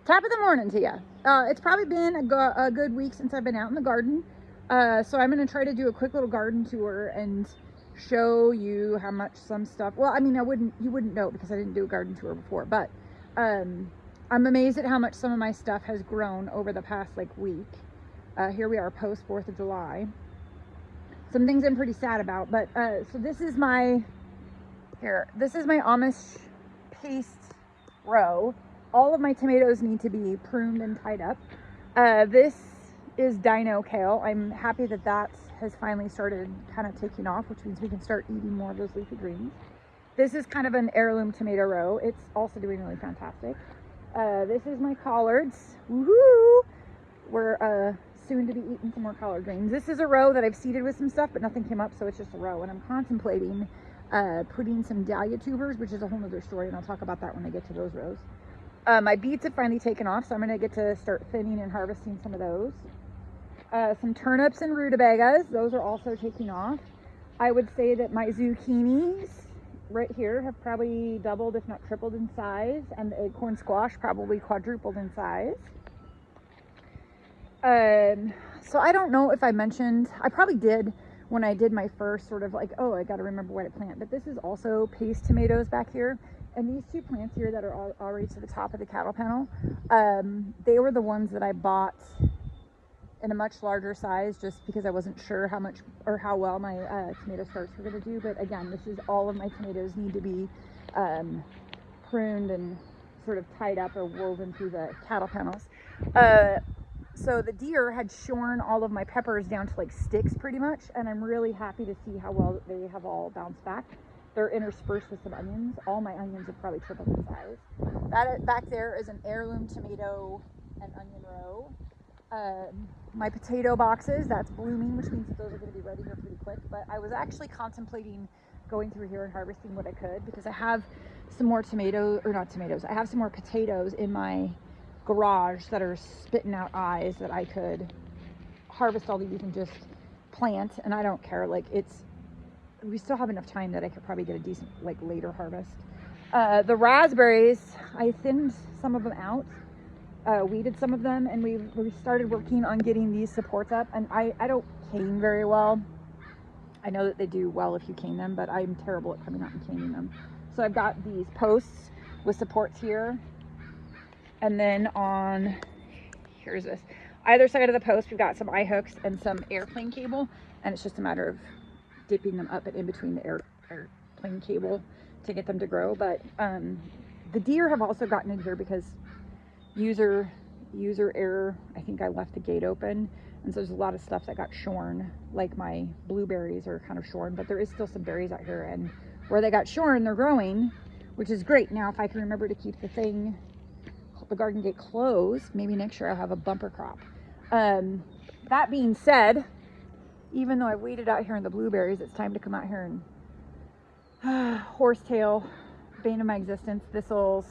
Top of the morning to you. It's probably been a good week since I've been out in the garden. So I'm going to try to do a quick little garden tour and show you how much some stuff, well, I mean, you wouldn't know because I didn't do a garden tour before, but I'm amazed at how much some of my stuff has grown over the past like week. Here we are post 4th of July. Some things I'm pretty sad about, but so this is my Amish paste row. All of my tomatoes need to be pruned and tied up. This is dino kale. I'm happy that that has finally started kind of taking off, which means we can start eating more of those leafy greens. This is kind of an heirloom tomato row. It's also doing really fantastic. This is my collards. Woohoo! We're soon to be eating some more collard greens. This is a row that I've seeded with some stuff, but nothing came up, so it's just a row. And I'm contemplating putting some dahlia tubers, which is a whole nother story, and I'll talk about that when I get to those rows. My beets have finally taken off, so I'm going to get to start thinning and harvesting some of those. Some turnips and rutabagas, those are also taking off. I would say that my zucchinis right here have probably doubled, if not tripled in size, and the acorn squash probably quadrupled in size. So I don't know if I mentioned, I probably did when I did my first sort of like, oh, I got to remember what I plant, but this is also paste tomatoes back here. And these two plants here that are already to the top of the cattle panel, they were the ones that I bought in a much larger size just because I wasn't sure how much or how well my tomato starts were going to do. But again, this is all of my tomatoes need to be pruned and sort of tied up or woven through the cattle panels. So the deer had shorn all of my peppers down to like sticks pretty much, and I'm really happy to see how well they have all bounced back. They're interspersed with some onions. All my onions have probably tripled in size. That back there is an heirloom tomato and onion row. My potato boxes, that's blooming, which means that those are going to be ready here pretty quick. But I was actually contemplating going through here and harvesting what I could because I have some more I have some more potatoes in my garage that are spitting out eyes that I could harvest all these and just plant. And I don't care, like we still have enough time that I could probably get a decent like later harvest. The raspberries, I thinned some of them out, weeded some of them, and we started working on getting these supports up. And I don't cane very well. I know that they do well if you cane them, but I'm terrible at coming out and caning them. So I've got these posts with supports here, and then here's this either side of the post we've got some eye hooks and some airplane cable, and it's just a matter of dipping them up and in between the airplane cable to get them to grow. But the deer have also gotten in here because user error, I think I left the gate open, and so there's a lot of stuff that got shorn, like my blueberries are kind of shorn, but there is still some berries out here, and where they got shorn they're growing, which is great. Now if I can remember to keep the garden gate closed, maybe next year I'll have a bumper crop. That being said, even though I've weeded out here in the blueberries, it's time to come out here and horsetail, bane of my existence, thistles.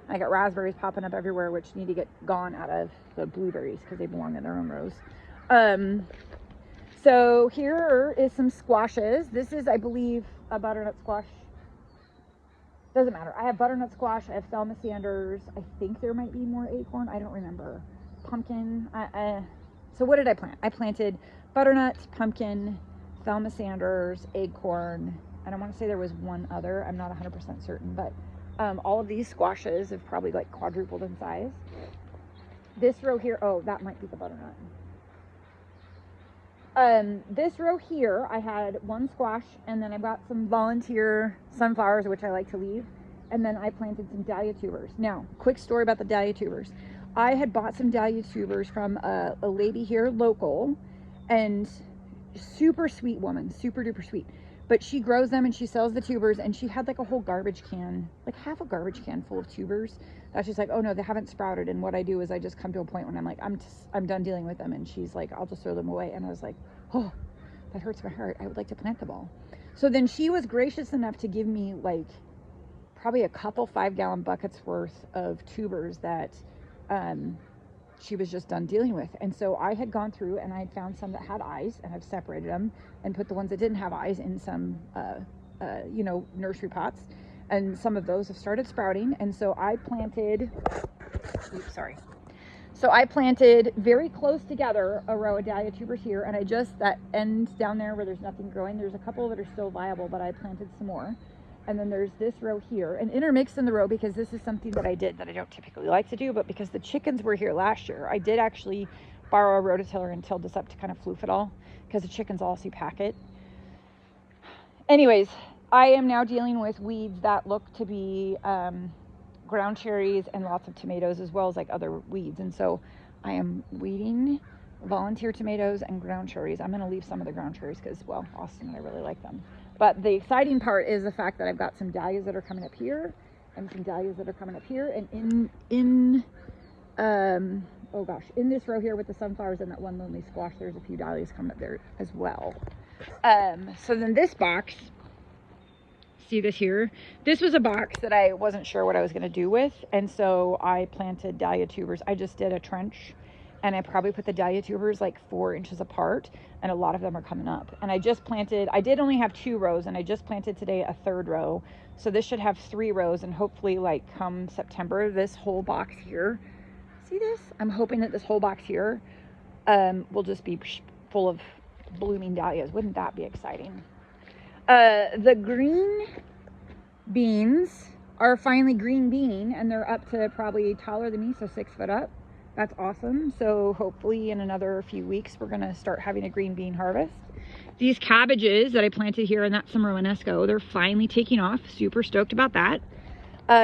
I got raspberries popping up everywhere, which need to get gone out of the blueberries because they belong in their own rows. So here is some squashes. This is, I believe, a butternut squash. Doesn't matter. I have butternut squash. I have Thelma Sanders. I think there might be more acorn. I don't remember. Pumpkin. So what did I plant? I planted butternut, pumpkin, Thelma Sanders, acorn, and I want to say there was one other. I'm not 100% certain, but all of these squashes have probably like quadrupled in size. This row here, oh, that might be the butternut. This row here, I had one squash, and then I've got some volunteer sunflowers, which I like to leave, and then I planted some dahlia tubers. Now, quick story about the dahlia tubers. I had bought some dahlia tubers from a lady here, local, and super sweet woman, super duper sweet. But she grows them and she sells the tubers, and she had like a whole garbage can, like half a garbage can full of tubers. That's just like, oh no, they haven't sprouted. And what I do is I just come to a point when I'm like, I'm done dealing with them. And she's like, I'll just throw them away. And I was like, oh, that hurts my heart. I would like to plant them all. So then she was gracious enough to give me like probably a couple 5-gallon buckets worth of tubers that she was just done dealing with. And so I had gone through and I had found some that had eyes, and I've separated them and put the ones that didn't have eyes in some nursery pots, and some of those have started sprouting. And so I planted Oops, sorry. So I planted very close together a row of dahlia tubers here, and I just, that end down there where there's nothing growing, there's a couple that are still viable, but I planted some more. And then there's this row here, and intermixed in the row, because this is something that I did that I don't typically like to do, but because the chickens were here last year, I did actually borrow a rototiller and tilled this up to kind of floof it all, because the chickens also pack it. Anyways, I am now dealing with weeds that look to be ground cherries and lots of tomatoes, as well as like other weeds. And so I am weeding volunteer tomatoes and ground cherries. I'm going to leave some of the ground cherries because, well, Austin and I really like them. But the exciting part is the fact that I've got some dahlias that are coming up here and some dahlias that are coming up here. And oh gosh, in this row here with the sunflowers and that one lonely squash, there's a few dahlias coming up there as well. So then this box, see this here? This was a box that I wasn't sure what I was going to do with. And so I planted dahlia tubers. I just did a trench, and I probably put the dahlia tubers like 4 inches apart, and a lot of them are coming up. And I just planted, I did only have 2 rows, and I just planted today a 3rd row. So this should have 3 rows, and hopefully like come September, this whole box here, see this? I'm hoping that this whole box here will just be full of blooming dahlias. Wouldn't that be exciting? The green beans are finally green beaning, and they're up to probably taller than me, so 6 foot up. That's awesome. So hopefully in another few weeks we're going to start having a green bean harvest. These cabbages that I planted here, and that's some Romanesco, they're finally taking off. Super stoked about that.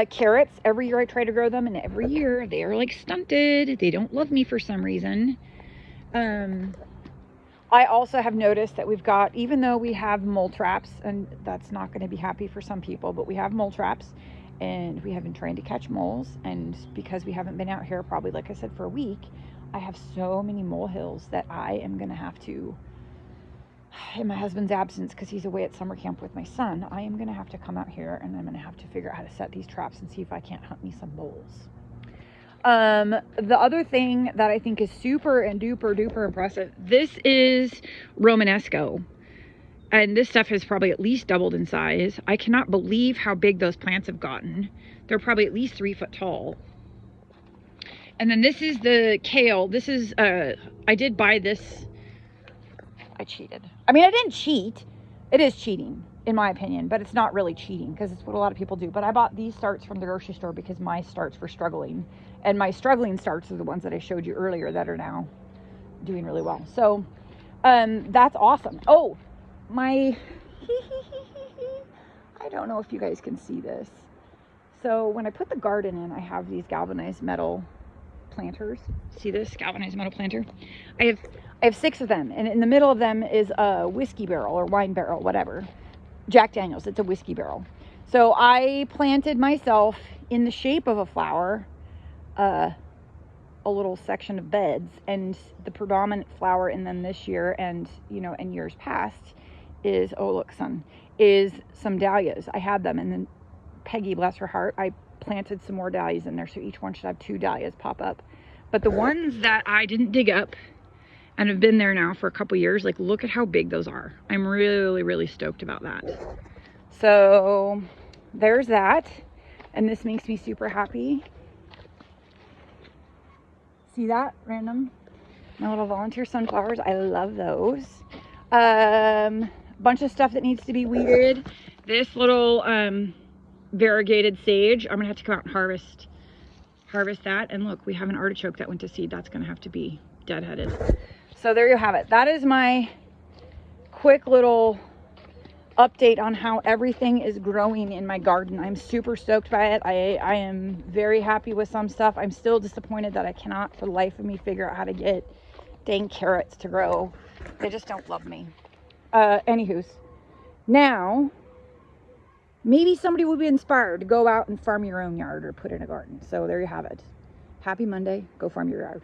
Carrots, every year I try to grow them, and every year they are like stunted. They don't love me for some reason. I also have noticed that we've got, even though we have mole traps, and that's not going to be happy for some people, but we have mole traps, and we have been trying to catch moles, and because we haven't been out here probably, like I said, for a week, I have so many mole hills that I am going to have to, in my husband's absence, because he's away at summer camp with my son, I am going to have to come out here, and I'm going to have to figure out how to set these traps and see if I can't hunt me some moles. The other thing that I think is super and duper impressive, this is Romanesco, and this stuff has probably at least doubled in size. I cannot believe how big those plants have gotten. They're probably at least 3 foot tall. And then this is the kale. This is, I did buy this. I cheated. I mean, I didn't cheat. It is cheating, in my opinion, but it's not really cheating because it's what a lot of people do. But I bought these starts from the grocery store because my starts were struggling. And my struggling starts are the ones that I showed you earlier that are now doing really well. So, that's awesome. Oh, my, I don't know if you guys can see this. So when I put the garden in, I have these galvanized metal planters. See this galvanized metal planter? I have 6 of them, and in the middle of them is a whiskey barrel or wine barrel, whatever. Jack Daniels, it's a whiskey barrel. So I planted myself in the shape of a flower, a little section of beds, and the predominant flower in them this year and, you know, in years past is, oh look, sun, is some dahlias. I had them, and then Peggy, bless her heart, I planted some more dahlias in there, so each one should have 2 dahlias pop up. But the ones that I didn't dig up and have been there now for a couple years, like, look at how big those are. I'm really stoked about that. So there's that, and this makes me super happy. See that? Random. My little volunteer sunflowers. I love those. Bunch of stuff that needs to be weeded. This little variegated sage, I'm gonna have to come out and harvest that. And look, we have an artichoke that went to seed. That's gonna have to be deadheaded. So there you have it. That is my quick little update on how everything is growing in my garden. I'm super stoked by it. I am very happy with some stuff. I'm still disappointed that I cannot for the life of me figure out how to get dang carrots to grow. They just don't love me. Anywho's, now maybe somebody will be inspired to go out and farm your own yard or put in a garden. So there you have it. Happy Monday. Go farm your yard.